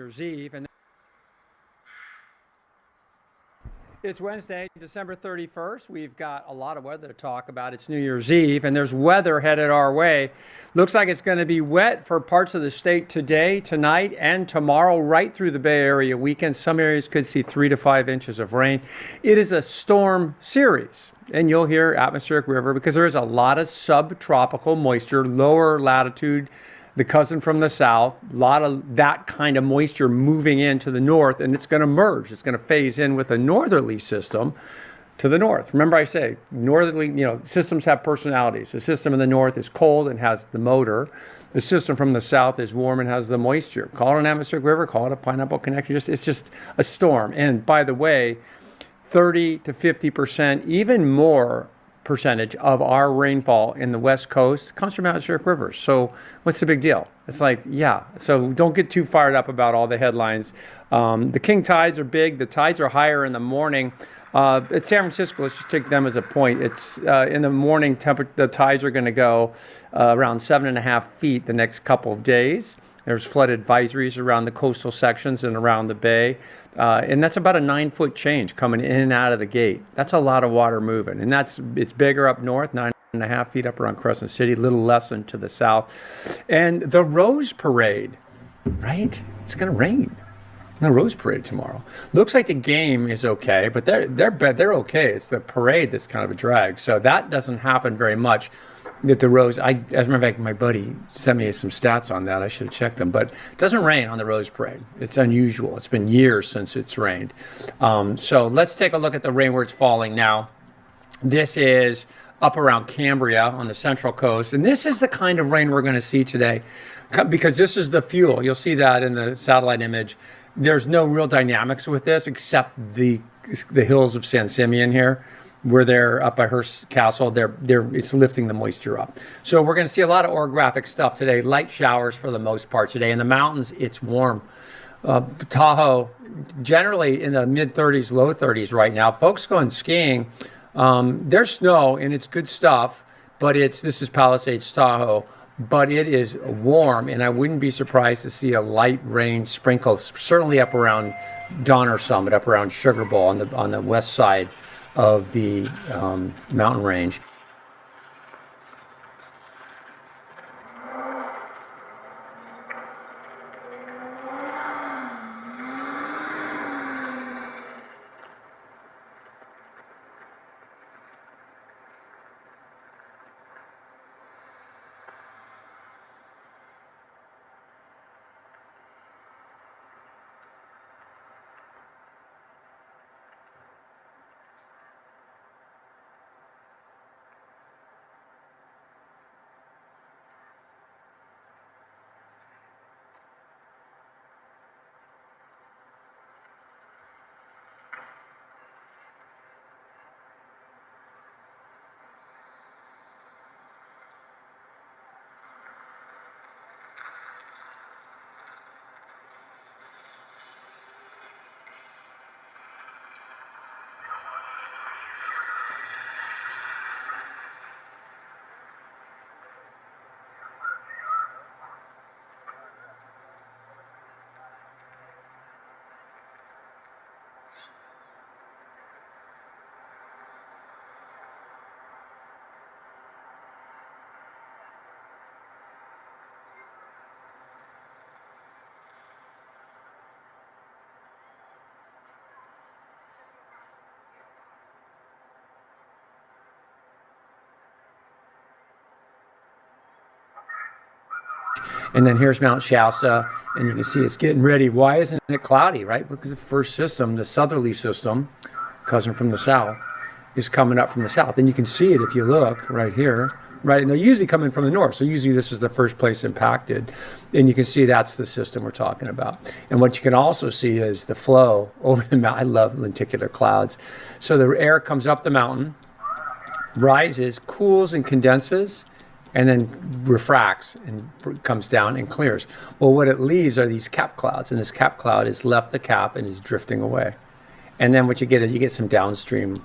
Year's Eve, and It's Wednesday, December 31st. We've got a lot of weather to talk about. It's New Year's Eve, and there's weather headed our way. Looks like it's going to be wet for parts of the state today, tonight, and tomorrow, right through the Bay Area weekend. Some areas could see 3 to 5 inches of rain. It is a storm series, and you'll hear atmospheric river because there is a lot of subtropical moisture, lower latitude, the cousin from the south, a lot of that kind of moisture moving into the north, and it's going to merge. It's going to phase in with a northerly system to the north. Remember I say, northerly, systems have personalities. The system in the north is cold and has the motor. The system from the south is warm and has the moisture. Call it an atmospheric river, call it a pineapple connection. It's just a storm. And by the way, 30 to 50%, even more percentage of our rainfall in the West Coast comes from atmospheric rivers. So what's the big deal? It's like, yeah. So don't get too fired up about all the headlines. The king tides are big. The tides are higher in the morning. At San Francisco, let's just take them as a point. It's in the morning, the tides are going to go around 7.5 feet the next couple of days. There's flood advisories around the coastal sections and around the bay. And that's about a 9-foot change coming in and out of the gate. That's a lot of water moving. And it's bigger up north, 9.5 feet up around Crescent City, a little less than to the south. And the Rose Parade, right? It's going to rain. The Rose Parade tomorrow. Looks like the game is okay, but they're okay. It's the parade that's kind of a drag. So that doesn't happen very much. That the Rose, as a matter of fact, my buddy sent me some stats on that. I should have checked them, but it doesn't rain on the Rose Parade. It's unusual. It's been years since it's rained. So let's take a look at the rain where it's falling now. This is up around Cambria on the central coast, and this is the kind of rain we're going to see today because this is the fuel. You'll see that in the satellite image. There's no real dynamics with this except the hills of San Simeon here. Where they're up by Hearst Castle, it's lifting the moisture up. So we're going to see a lot of orographic stuff today. Light showers for the most part today. In the mountains, it's warm. Tahoe, generally in the mid-30s, low 30s right now. Folks going skiing, there's snow and it's good stuff, but this is Palisades, Tahoe. But it is warm, and I wouldn't be surprised to see a light rain sprinkle, certainly up around Donner Summit, up around Sugar Bowl on the west side of the mountain range. And then here's Mount Shasta, and you can see it's getting ready. Why isn't it cloudy, right? Because the first system, the southerly system, cousin from the south, is coming up from the south. And you can see it if you look right here, right? And they're usually coming from the north. So usually this is the first place impacted. And you can see that's the system we're talking about. And what you can also see is the flow over the mountain. I love lenticular clouds. So the air comes up the mountain, rises, cools and condenses, and then refracts and comes down and clears. Well, what it leaves are these cap clouds, and this cap cloud has left the cap and is drifting away. And then what you get is you get some downstream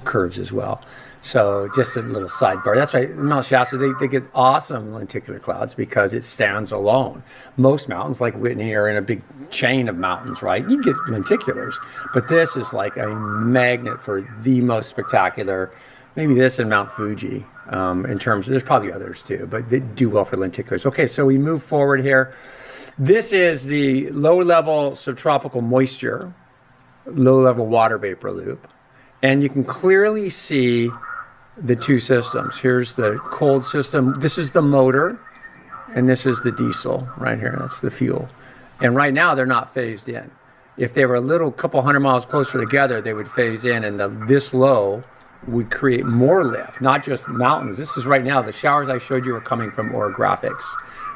curves as well. So just a little sidebar. That's right. Mount Shasta, they get awesome lenticular clouds because it stands alone. Most mountains like Whitney are in a big chain of mountains, right? You get lenticulars, but this is like a magnet for the most spectacular. Maybe this and Mount Fuji in terms of, there's probably others too, but they do well for lenticulars. Okay, so we move forward here. This is the low level subtropical moisture, low level water vapor loop. And you can clearly see the two systems. Here's the cold system. This is the motor, and this is the diesel right here. That's the fuel. And right now, they're not phased in. If they were a little couple hundred miles closer together, they would phase in, and this low would create more lift, not just mountains. This is right now, the showers I showed you are coming from orographics,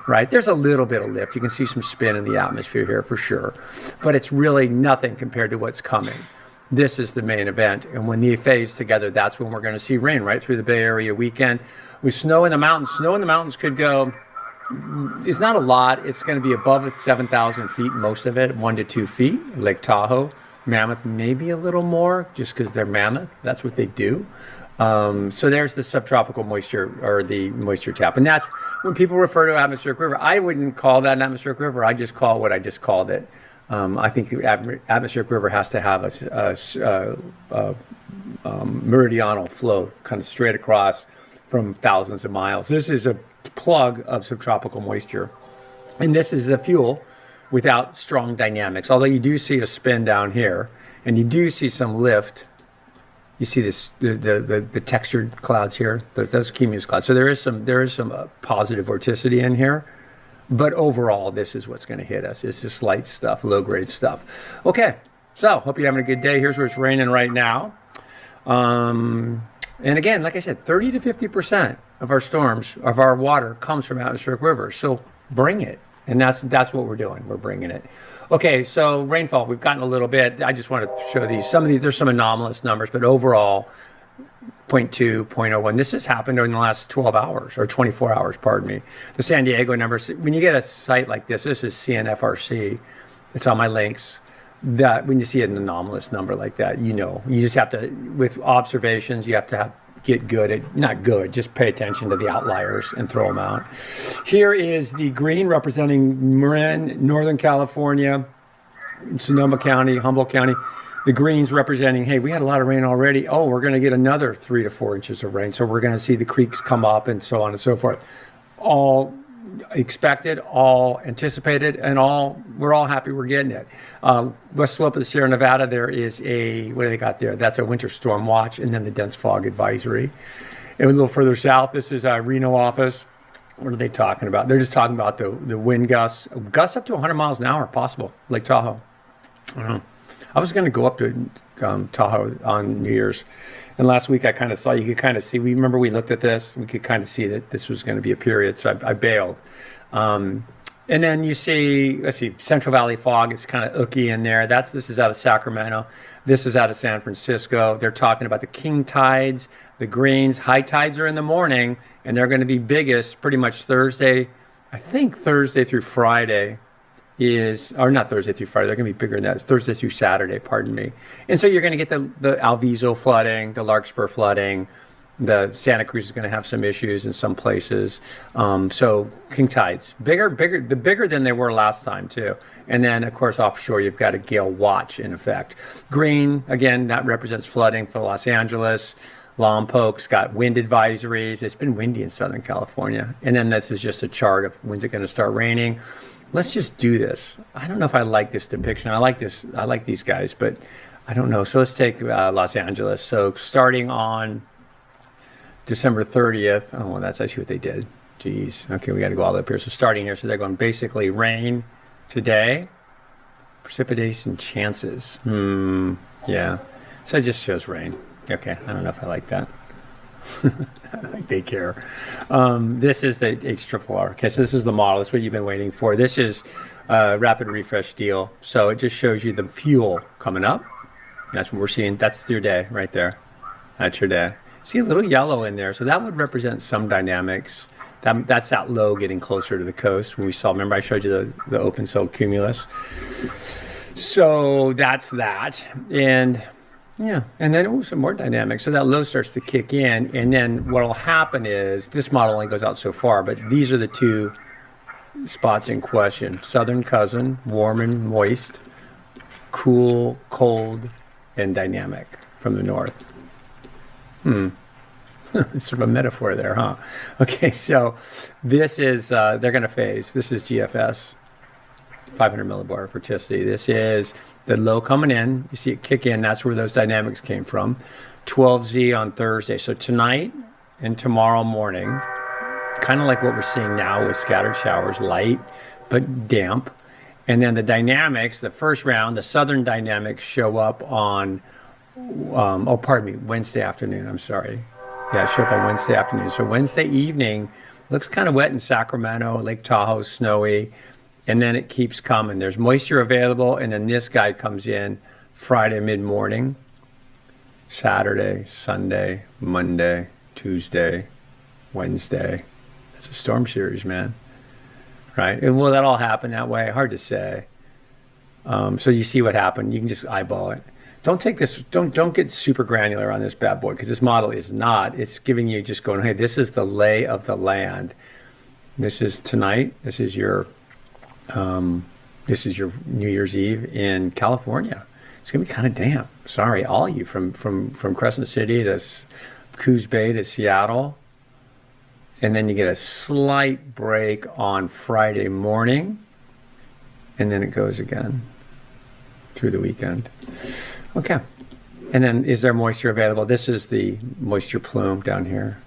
right? There's a little bit of lift. You can see some spin in the atmosphere here for sure, but it's really nothing compared to what's coming. This is the main event, and when they phase together, that's when we're going to see rain right through the Bay Area weekend. With snow in the mountains, could go, it's not a lot. It's going to be above 7,000 feet, most of it, 1 to 2 feet. Lake Tahoe, Mammoth, maybe a little more, just because they're Mammoth. That's what they do. So there's the subtropical moisture, or the moisture tap. And that's when people refer to atmospheric river. I wouldn't call that an atmospheric river. I just call it what I just called it. I think the atmospheric river has to have a meridional flow kind of straight across from thousands of miles. This is a plug of subtropical moisture. And this is the fuel without strong dynamics. Although you do see a spin down here, and you do see some lift. You see this the textured clouds here. Those cumulus clouds. So there is some positive vorticity in here. But overall, this is what's going to hit us. It's just light stuff, low-grade stuff. Okay, so hope you're having a good day. Here's where it's raining right now. And again, like I said, 30 to 50% of our storms, of our water, comes from atmospheric rivers. So bring it. And that's what we're doing. We're bringing it. Okay, so rainfall, we've gotten a little bit. I just wanted to show these. Some of these, there's some anomalous numbers, but overall, 0.2, 0.01. This has happened in the last 12 hours, or 24 hours, pardon me. The San Diego numbers, when you get a site like this is CNFRC. It's on my links. That when you see an anomalous number like that, you just have to, with observations, you have to get good at, not good, just pay attention to the outliers and throw them out. Here is the green representing Marin, Northern California, Sonoma County, Humboldt County. The greens representing, hey, we had a lot of rain already. Oh, we're going to get another 3 to 4 inches of rain. So we're going to see the creeks come up and so on and so forth. All expected, all anticipated, and we're all happy we're getting it. West slope of the Sierra Nevada, there is what do they got there? That's a winter storm watch, and then the dense fog advisory. And a little further south, this is our Reno office. What are they talking about? They're just talking about the wind gusts up to 100 miles an hour possible, Lake Tahoe. I don't know. I was going to go up to Tahoe on New Year's, and last week I kind of saw, you could kind of see, remember we looked at this, we could kind of see that this was going to be a period, so I bailed. And then you see, let's see, Central Valley fog is kind of ooky in there. This is out of Sacramento. This is out of San Francisco. They're talking about the king tides, the greens. High tides are in the morning, and they're going to be biggest pretty much Thursday. I think Thursday through Friday. Or not Thursday through Friday, they're going to be bigger than that. It's Thursday through Saturday, pardon me. And so you're going to get the Alviso flooding, the Larkspur flooding. The Santa Cruz is going to have some issues in some places. So king tides, bigger than they were last time too. And then of course offshore you've got a gale watch in effect. Green, again, that represents flooding for Los Angeles. Lompok's got wind advisories. It's been windy in Southern California. And then this is just a chart of when's it going to start raining. Let's just do this. I don't know if I like this depiction. I like these guys, but I don't know. So let's take Los Angeles. So starting on December 30th. Oh, well, that's actually what they did. Jeez. Okay, we got to go all the way up here. So starting here, so they're going basically rain today. Precipitation chances. Yeah. So it just shows rain. Okay, I don't know if I like that. Like they care. This is the HRRR. Okay, so this is the model. That's what you've been waiting for. This is rapid refresh deal. So it just shows you the fuel coming up. That's what we're seeing. That's your day right there. That's your day. See a little yellow in there. So that would represent some dynamics. That's that low getting closer to the coast. When we saw, remember I showed you the open cell cumulus. So that's that. And Yeah, and then some more dynamics. So that low starts to kick in, and then what will happen is this model only goes out so far, but these are the two spots in question: southern cousin, warm and moist; cool, cold, and dynamic from the north. Sort of a metaphor there, huh? Okay, so this is they're going to phase. This is GFS, 500 millibar vorticity. This is the low coming in. You see it kick in. That's where those dynamics came from. 12Z on Thursday. So tonight and tomorrow morning, kind of like what we're seeing now with scattered showers, light but damp. And then the dynamics, the first round, the southern dynamics show up on, Wednesday afternoon. I'm sorry. Yeah, show up on Wednesday afternoon. So Wednesday evening looks kind of wet in Sacramento, Lake Tahoe, snowy. And then it keeps coming. There's moisture available, and then this guy comes in Friday mid-morning, Saturday, Sunday, Monday, Tuesday, Wednesday. It's a storm series, man. Right? And will that all happen that way? Hard to say. So you see what happened. You can just eyeball it. Don't take this. Don't get super granular on this bad boy, because this model is not. It's giving you just going, hey, this is the lay of the land. This is tonight. This is your New Year's Eve in California. It's gonna be kind of damp. Sorry, all you from Crescent City to Coos Bay to Seattle, and then you get a slight break on Friday morning, and then it goes again through the weekend. Okay, and then is there moisture available? This is the moisture plume down here,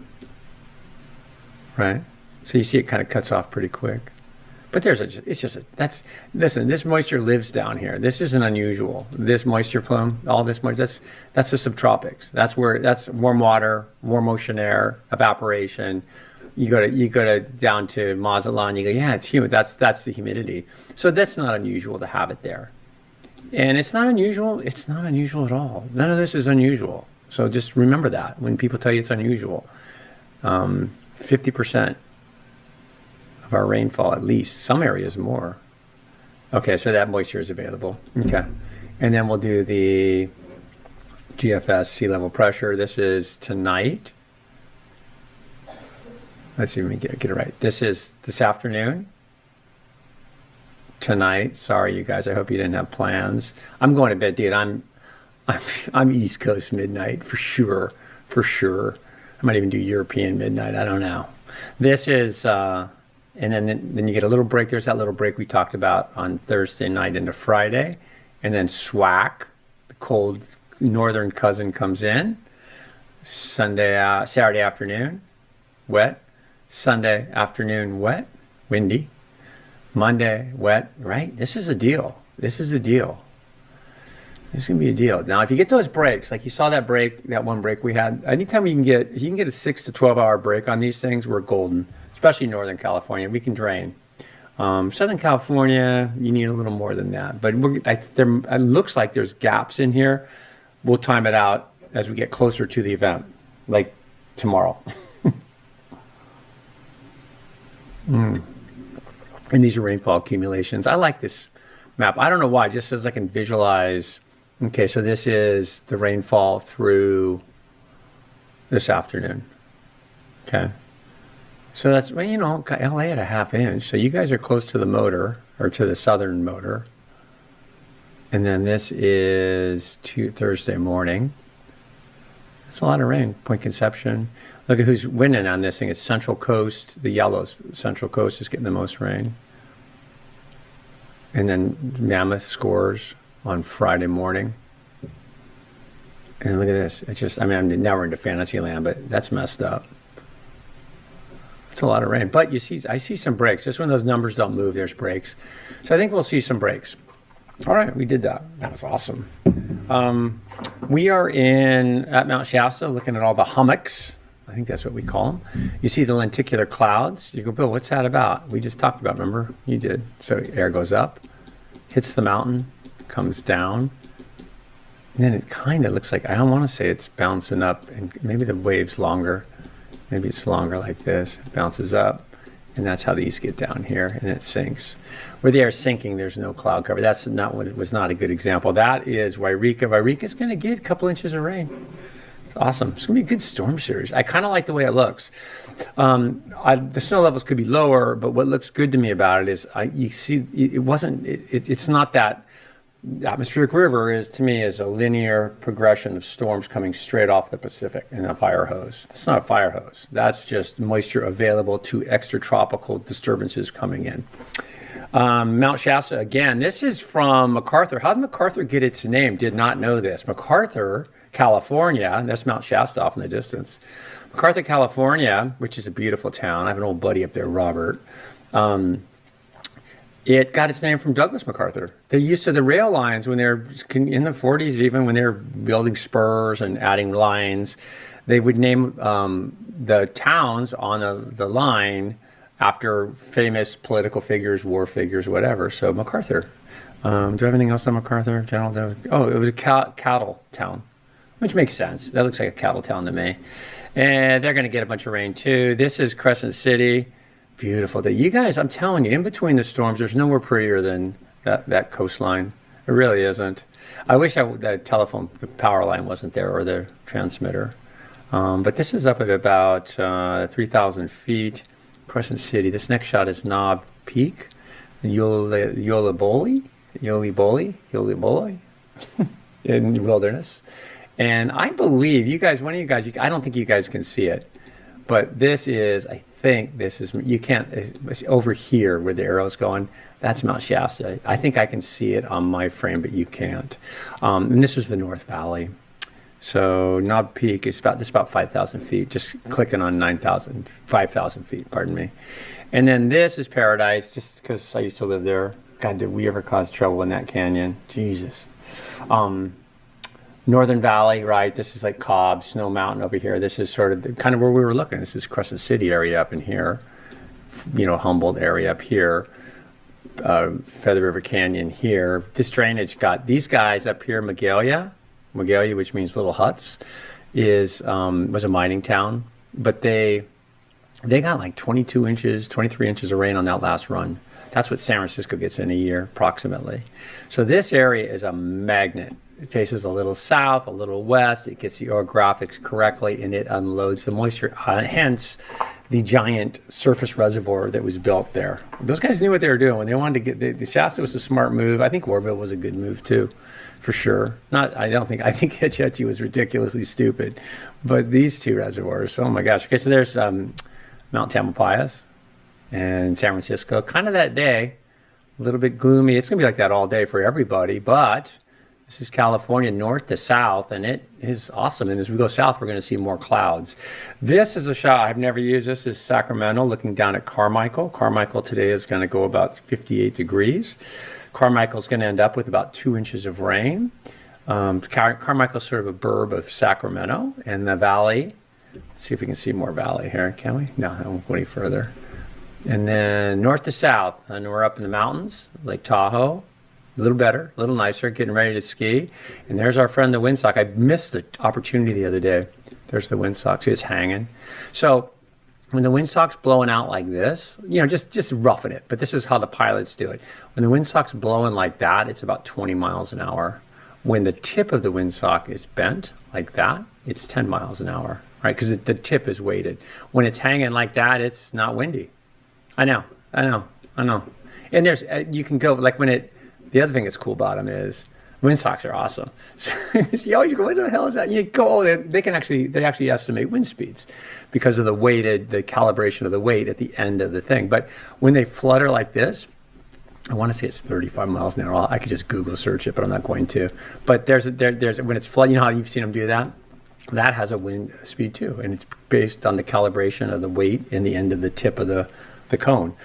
right? So you see it kind of cuts off pretty quick. But listen, this moisture lives down here. This isn't unusual. This moisture plume, all this moisture, that's the subtropics. That's warm water, warm ocean air, evaporation. You go down to Mazatlan, you go, yeah, it's humid. That's the humidity. So that's not unusual to have it there. And it's not unusual at all. None of this is unusual. So just remember that when people tell you it's unusual. 50% of our rainfall, at least. Some areas more. Okay, so that moisture is available. Okay. And then we'll do the GFS sea level pressure. This is tonight. Let's see if we can get it right. This is this afternoon. Tonight. Sorry, you guys. I hope you didn't have plans. I'm going to bed, dude. I'm East Coast midnight for sure. For sure. I might even do European midnight. I don't know. This is, and then you get a little break. There's that little break we talked about on Thursday night into Friday. And then SWAC, the cold northern cousin, comes in. Saturday afternoon, wet. Sunday afternoon, wet, windy. Monday, wet, right? This is a deal. This is going to be a deal. Now, if you get those breaks, like you saw that break, that one break we had, anytime you can get a 6 to 12 hour break on these things, we're golden, especially Northern California. We can drain. Southern California, you need a little more than that. But it looks like there's gaps in here. We'll time it out as we get closer to the event, like tomorrow. And these are rainfall accumulations. I like this map. I don't know why, just as I can visualize. Okay, so this is the rainfall through this afternoon. Okay. So that's, well, LA at a half inch. So you guys are close to the motor, or to the southern motor. And then this is Thursday morning. That's a lot of rain. Point Conception. Look at who's winning on this thing. It's Central Coast. The yellow Central Coast is getting the most rain. And then Mammoth scores on Friday morning. And look at this. It's just, now we're into fantasy land, but that's messed up. It's a lot of rain. But I see some breaks. Just when those numbers don't move, there's breaks. So I think we'll see some breaks. All right, we did that. That was awesome. We are at Mount Shasta looking at all the hummocks. I think that's what we call them. You see the lenticular clouds. You go, Bill, what's that about? We just talked about, remember? You did. So air goes up, hits the mountain, comes down. And then it kind of looks like, I don't want to say it's bouncing up, and maybe the wave's longer. Maybe it's longer like this. It bounces up. And that's how these get down here, and it sinks. Where they are sinking, there's no cloud cover. That's not what it was. Not a good example. That is Wairika. Wairika's going to get a couple inches of rain. It's awesome. It's going to be a good storm series. I kind of like the way it looks. The snow levels could be lower, but what looks good to me about it is you see it's not that. The atmospheric river is, to me, is a linear progression of storms coming straight off the Pacific in a fire hose. That's not a fire hose. That's just moisture available to extratropical disturbances coming in. Mount Shasta, again, this is from MacArthur. How did MacArthur get its name? Did not know this. MacArthur, California, and that's Mount Shasta off in the distance. MacArthur, California, which is a beautiful town. I have an old buddy up there, Robert. It got its name from Douglas MacArthur. They used to the rail lines when they're in the 40s, even when they were building spurs and adding lines, they would name the towns on the line after famous political figures, war figures, whatever. So MacArthur. Do I have anything else on MacArthur? Oh, it was a cattle town, which makes sense. That looks like a cattle town to me. And they're going to get a bunch of rain too. This is Crescent City. Beautiful day. You guys, I'm telling you, in between the storms, there's nowhere prettier than that coastline. It really isn't. I wish the power line wasn't there, or the transmitter. But this is up at about 3,000 feet. Crescent City. This next shot is Knob Peak. Yoliboli in wilderness. And I believe you guys, one of you guys, I don't think you guys can see it, but this is, you can't, it's over here where the arrow's going, that's Mount Shasta. I think I can see it on my frame, but you can't. And this is the North Valley. So Knob Peak is about 5,000 feet, just clicking on 5,000 feet, pardon me. And then this is Paradise, just because I used to live there. God, did we ever cause trouble in that canyon? Jesus. Northern Valley, right? This is like Cobb, Snow Mountain over here. This is sort of kind of where we were looking. This is Crescent City area up in here, Humboldt area up here, Feather River Canyon here. This drainage got these guys up here, Magalia, which means little huts, was a mining town, but they got like 22 inches, 23 inches of rain on that last run. That's what San Francisco gets in a year, approximately. So this area is a magnet. It faces a little south, a little west. It gets the orographics correctly, and it unloads the moisture. Hence, the giant surface reservoir that was built there. Those guys knew what they were doing. When they wanted to get the Shasta was a smart move. I think Warville was a good move too, for sure. I think Hetchy was ridiculously stupid, but these two reservoirs. Oh my gosh. Okay, so there's Mount Tamalpais and San Francisco. Kind of that day, a little bit gloomy. It's gonna be like that all day for everybody, but. This is California, north to south, and it is awesome. And as we go south, we're going to see more clouds. This is a shot I've never used. This is Sacramento, looking down at Carmichael. Carmichael today is going to go about 58 degrees. Carmichael's going to end up with about 2 inches of rain. Carmichael's sort of a burb of Sacramento. And the valley, let's see if we can see more valley here, can we? No, I won't go any further. And then north to south, and we're up in the mountains, Lake Tahoe. A little better, a little nicer, getting ready to ski. And there's our friend, the windsock. I missed the opportunity the other day. There's the windsock. See, it's hanging. So when the windsock's blowing out like this, just roughing it. But this is how the pilots do it. When the windsock's blowing like that, it's about 20 miles an hour. When the tip of the windsock is bent like that, it's 10 miles an hour, right? Because the tip is weighted. When it's hanging like that, it's not windy. I know. And you can go, like the other thing that's cool about them is windsocks are awesome. So you always go, what the hell is that? You go, they actually estimate wind speeds because of the calibration of the weight at the end of the thing. But when they flutter like this, I want to say it's 35 miles an hour. I could just Google search it, but I'm not going to. But there's when it's flooding, you know how you've seen them do that? That has a wind speed too, and it's based on the calibration of the weight in the end of the tip of the cone.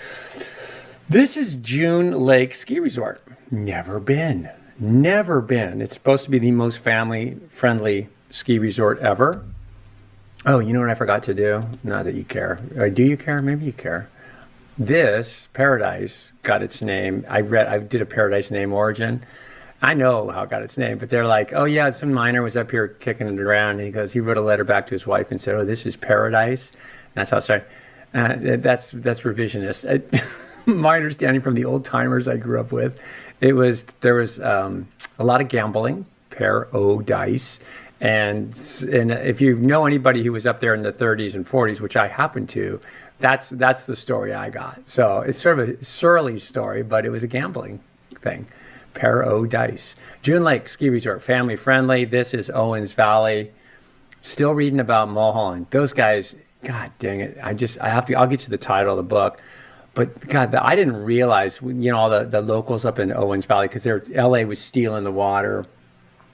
This is June Lake Ski Resort. Never been. It's supposed to be the most family-friendly ski resort ever. Oh, you know what I forgot to do? Not that you care. Do you care? Maybe you care. This Paradise got its name. I did a Paradise name origin. I know how it got its name, but they're like, oh yeah, some miner was up here kicking it around. And he wrote a letter back to his wife and said, oh, this is Paradise. And that's how it started. That's revisionist. My understanding from the old timers I grew up with, there was a lot of gambling, pair o dice, and if you know anybody who was up there in the 30s and 40s, which I happen to, that's the story I got. So it's sort of a surly story, but it was a gambling thing. Pair o dice. June Lake Ski Resort, family friendly. This is Owens Valley. Still reading about Mulholland. Those guys, God dang it. I'll get you the title of the book. But God, I didn't realize, all the locals up in Owens Valley, because LA was stealing the water.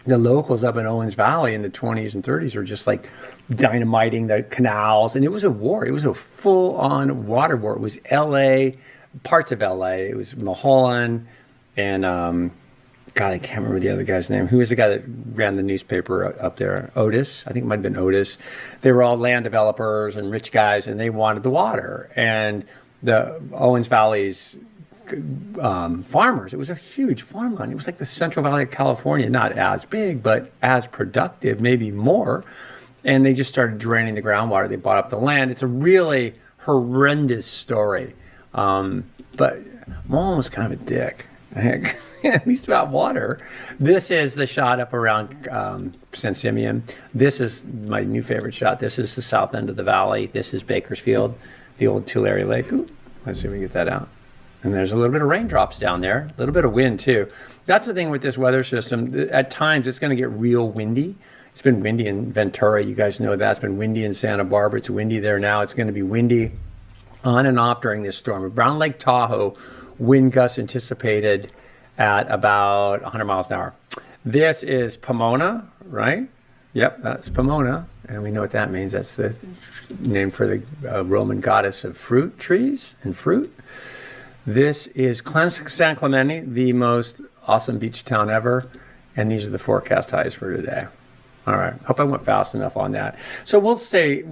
The locals up in Owens Valley in the 20s and 30s were just like dynamiting the canals. And it was a war. It was a full-on water war. It was LA, parts of LA. It was Mulholland and, God, I can't remember the other guy's name. Who was the guy that ran the newspaper up there? Otis? I think it might have been Otis. They were all land developers and rich guys, and they wanted the water. And the Owens Valley's farmers, it was a huge farmland. It was like the Central Valley of California, not as big, but as productive, maybe more. And they just started draining the groundwater. They bought up the land. It's a really horrendous story. But Mulholland was kind of a dick, at least about water. This is the shot up around San Simeon. This is my new favorite shot. This is the south end of the valley. This is Bakersfield, the old Tulare Lake. Ooh, let's see if we can get that out. And there's a little bit of raindrops down there, a little bit of wind too. That's the thing with this weather system. At times, it's going to get real windy. It's been windy in Ventura. You guys know that. It's been windy in Santa Barbara. It's windy there now. It's going to be windy on and off during this storm. Brown Lake Tahoe, wind gusts anticipated at about 100 miles an hour. This is Pomona, right? Yep, that's Pomona. And we know what that means. That's the name for the Roman goddess of fruit trees and fruit. This is San Clemente, the most awesome beach town ever. And these are the forecast highs for today. All right. Hope I went fast enough on that. So I'll stay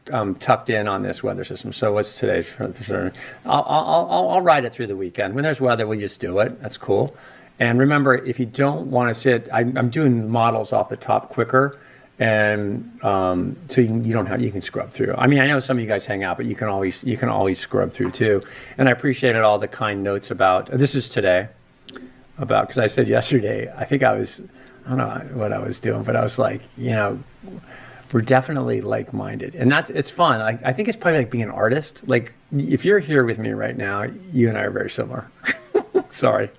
tucked in on this weather system. So what's today's? I'll ride it through the weekend. When there's weather, we just do it. That's cool. And remember, if you don't want to sit, I'm doing models off the top quicker. And so you can scrub through. I mean, I know some of you guys hang out, but you can always scrub through too. And I appreciated all the kind notes about this is today because I said yesterday, I don't know what I was doing, but I was like, we're definitely like-minded, and it's fun. I think it's probably like being an artist. Like if you're here with me right now, you and I are very similar. Sorry,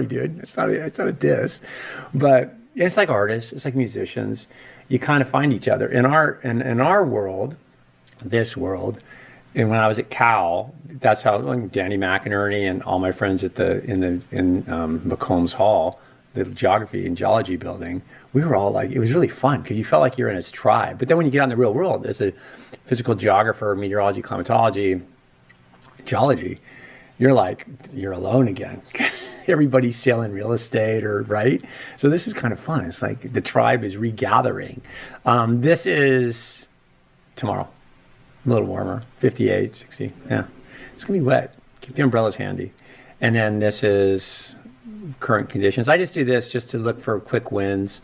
dude. It's not a diss, but it's like artists. It's like musicians. You kind of find each other in our world, this world. And when I was at Cal, that's how Danny McInerney and all my friends in McCombs Hall, the geography and geology building, we were all like, it was really fun because you felt like you're in his tribe. But then when you get out in the real world, as a physical geographer, meteorology, climatology, geology, you're alone again. Everybody's selling real estate right? So this is kind of fun. It's like the tribe is regathering. This is tomorrow. A little warmer, 58, 60. Yeah, it's going to be wet. Keep the umbrellas handy. And then this is current conditions. I just do this just to look for quick wins,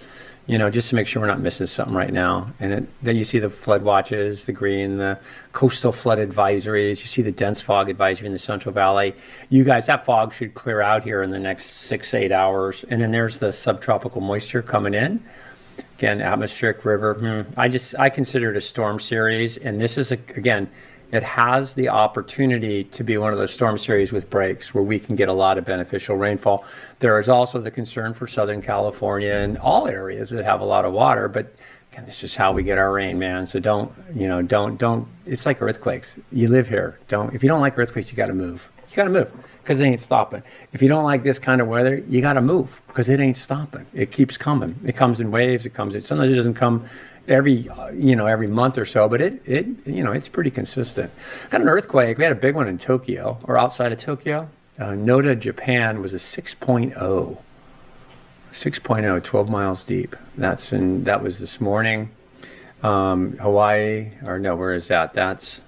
just to make sure we're not missing something right now. And then you see the flood watches, the green, the coastal flood advisories. You see the dense fog advisory in the Central Valley. You guys, that fog should clear out here in the next 6 to 8 hours. And then there's the subtropical moisture coming in. Again, atmospheric river. I consider it a storm series. And this is, it has the opportunity to be one of those storm series with breaks where we can get a lot of beneficial rainfall. There is also the concern for Southern California and all areas that have a lot of water, but again, this is how we get our rain, man. So don't, it's like earthquakes. You live here. If you don't like earthquakes, you got to move. You got to move because it ain't stopping. If you don't like this kind of weather, you got to move because it ain't stopping. It keeps coming. It comes in waves. Sometimes it doesn't come every month or so, but it's pretty consistent. Got an earthquake. We had a big one in Tokyo or outside of Tokyo. Noda, Japan was a 6.0. 6.0, 12 miles deep. That was this morning. Hawaii, or no, where is that? That's,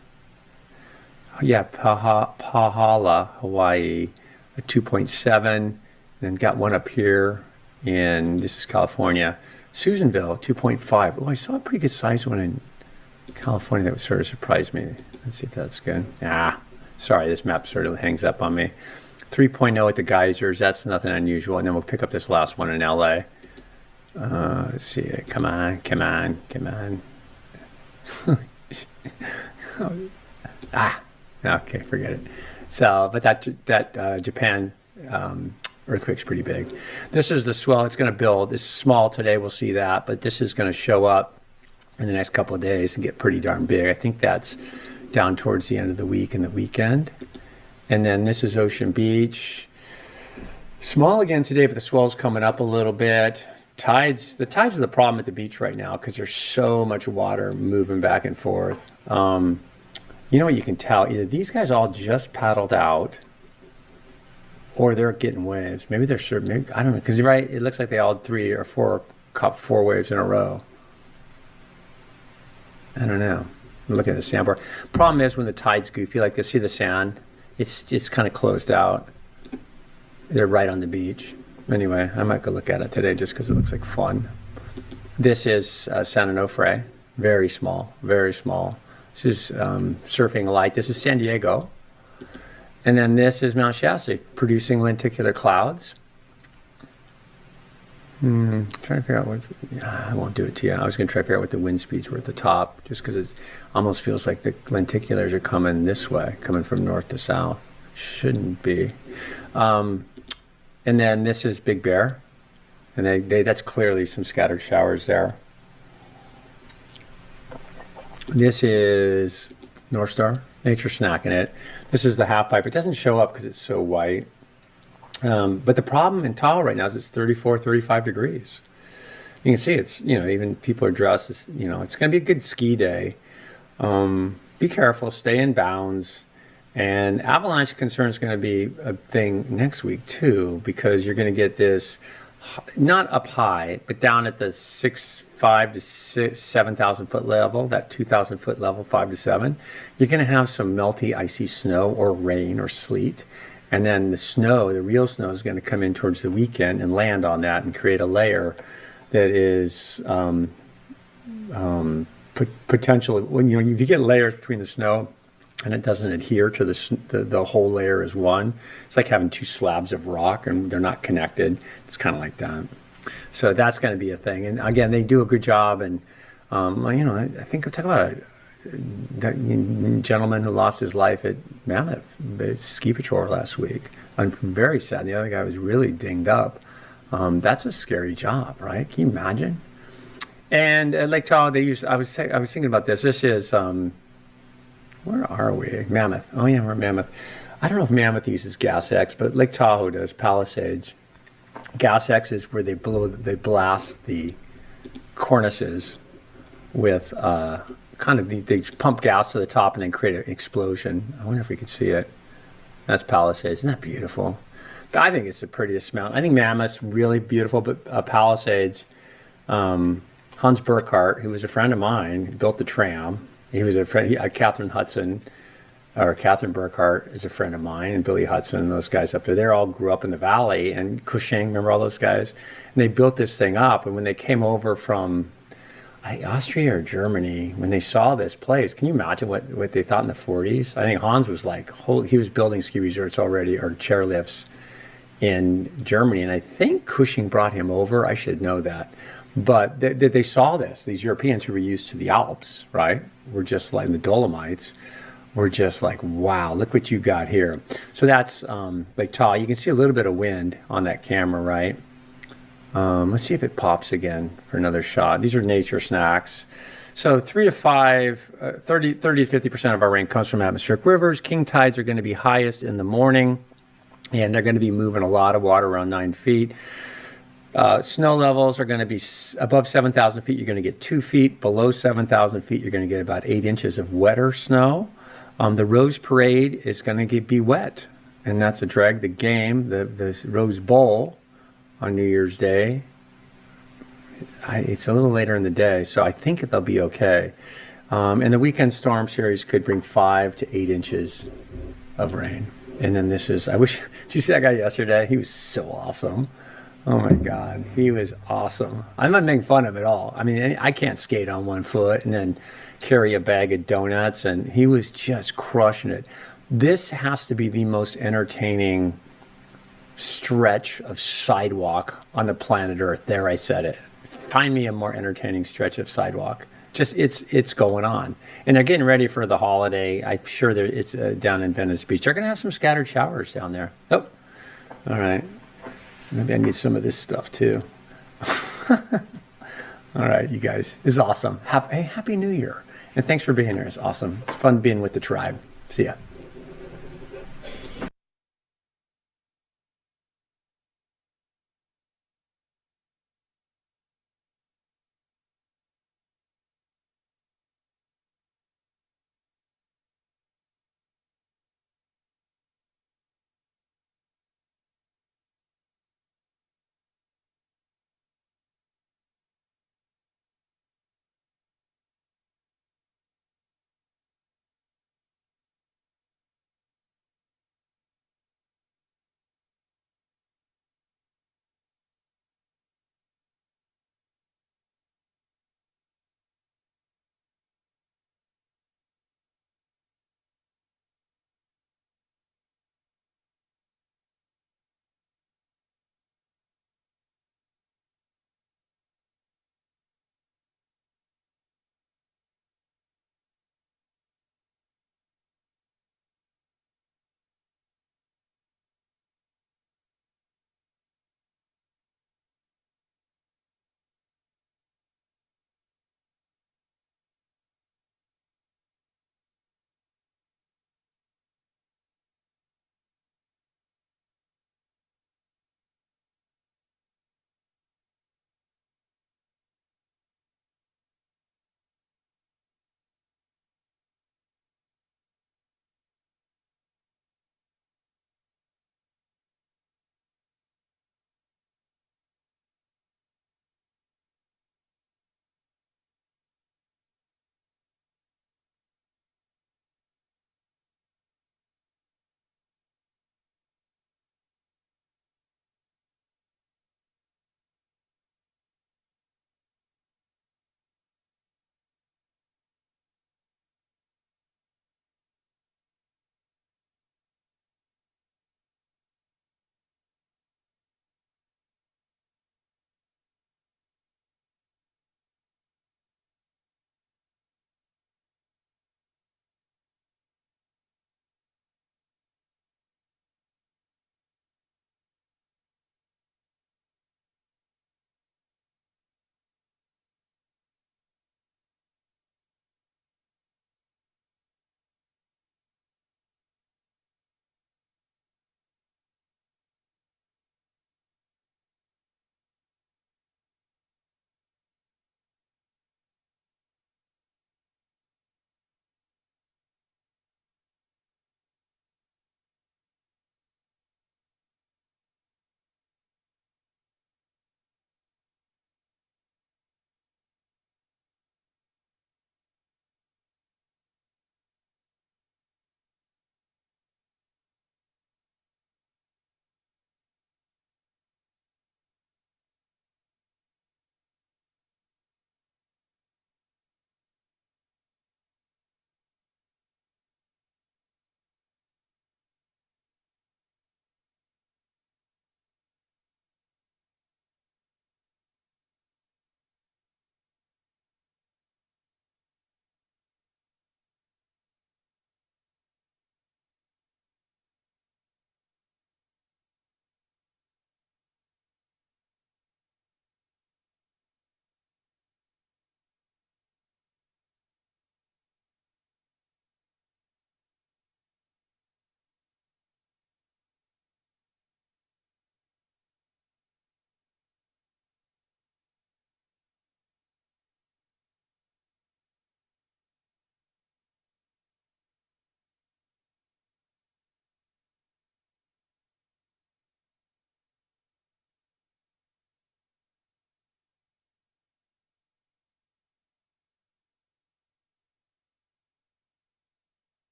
Pahala, Hawaii, a 2.7. Then got one up here this is California. Susanville, 2.5. Oh, I saw a pretty good size one in California that sort of surprised me. Let's see if that's good. Sorry, this map sort of hangs up on me. 3.0 at the geysers, that's nothing unusual. And then we'll pick up this last one in LA. Let's see, come on. Okay, forget it. So, but that Japan earthquake's pretty big. This is the swell it's going to build. It's small today, we'll see that, but this is going to show up in the next couple of days and get pretty darn big. I think that's down towards the end of the week and the weekend. And then this is Ocean Beach. Small again today, but the swell's coming up a little bit. The tides are the problem at the beach right now because there's so much water moving back and forth. You know what you can tell? Either these guys all just paddled out or they're getting waves. Maybe they're sure, maybe, I don't know, because right, it looks like they all had 3 or 4 caught 4 waves in a row. I don't know. Look at the sandbar. Problem is when the tide's goofy like this, see the sand? It's just kind of closed out. They're right on the beach. Anyway, I might go look at it today just because it looks like fun. This is San Onofre. Very small, very small. This is Surfing Light. This is San Diego. And then this is Mount Shasta, producing lenticular clouds. Trying to figure out what, I won't do it to you. I was going to try to figure out what the wind speeds were at the top, just because it almost feels like the lenticulars are coming this way, coming from north to south. Shouldn't be. And then this is Big Bear, and that's clearly some scattered showers there. This is North Star, nature snacking it. This is the half pipe. It doesn't show up because it's so white. But the problem in Tahoe right now is it's 34, 35 degrees. You can see it's, even people are dressed as, it's going to be a good ski day. Be careful, stay in bounds. And avalanche concern is going to be a thing next week too, because you're going to get this, not up high, but down at the 5 to 7,000 foot level, that 2,000 foot level, 5 to 7. You're going to have some melty, icy snow or rain or sleet. And then the snow, the real snow, is going to come in towards the weekend and land on that and create a layer that is potentially, when if you get layers between the snow and it doesn't adhere to the whole layer as one, it's like having 2 slabs of rock and they're not connected. It's kind of like that. So that's going to be a thing. And again, they do a good job. And I think I'm talking about that gentleman who lost his life at Mammoth Ski Patrol last week. I'm very sad. The other guy was really dinged up. That's a scary job, right? Can you imagine? And at Lake Tahoe, I was thinking about this. This is where are we? Mammoth. Oh yeah, we're at Mammoth. I don't know if Mammoth uses Gas X, but Lake Tahoe does. Palisades. Gas X is where they blast the cornices with they pump gas to the top and then create an explosion. I wonder if we can see it. That's Palisades. Isn't that beautiful? I think it's the prettiest mountain. I think Mammoth's really beautiful, but Palisades, Hans Burkhardt, who was a friend of mine, built the tram. He was a friend. Catherine Burkhardt is a friend of mine, and Billy Hudson, those guys up there. They all grew up in the valley, and Cushing, remember all those guys? And they built this thing up, and when they came over from Austria or Germany, when they saw this place, can you imagine what they thought in the 40s? I think Hans was he was building ski resorts already, or chairlifts in Germany, and I think Cushing brought him over. I should know that. But they saw these Europeans who were used to the Alps, right? Were just like the Dolomites. We're just like, wow, look what you got here. So that's Lake Tahoe. You can see a little bit of wind on that camera, right? Let's see if it pops again for another shot. These are nature snacks. So 3 to 5, 30 to 50% of our rain comes from atmospheric rivers. King tides are going to be highest in the morning, and they're going to be moving a lot of water, around 9 feet. Snow levels are going to be above 7,000 feet. You're going to get 2 feet. Below 7,000 feet, you're going to get about 8 inches of wetter snow. The Rose Parade is going to be wet, and that's a drag. The game, the Rose Bowl on New Year's Day, it's a little later in the day, so I think they'll be okay. And the weekend storm series could bring 5 to 8 inches of rain. And then this is, did you see that guy yesterday? He was so awesome. Oh my God, he was awesome. I'm not making fun of it at all. I mean, I can't skate on 1 foot and then carry a bag of donuts, and he was just crushing it. This has to be the most entertaining stretch of sidewalk on the planet Earth. There, I said it. Find me a more entertaining stretch of sidewalk. Just it's going on, and they're getting ready for the holiday. I'm sure it's down in Venice Beach. They're going to have some scattered showers down there. Oh, all right. Maybe I need some of this stuff too. All right, you guys, this is awesome. Hey, happy New Year, and thanks for being here. It's awesome. It's fun being with the tribe. See ya.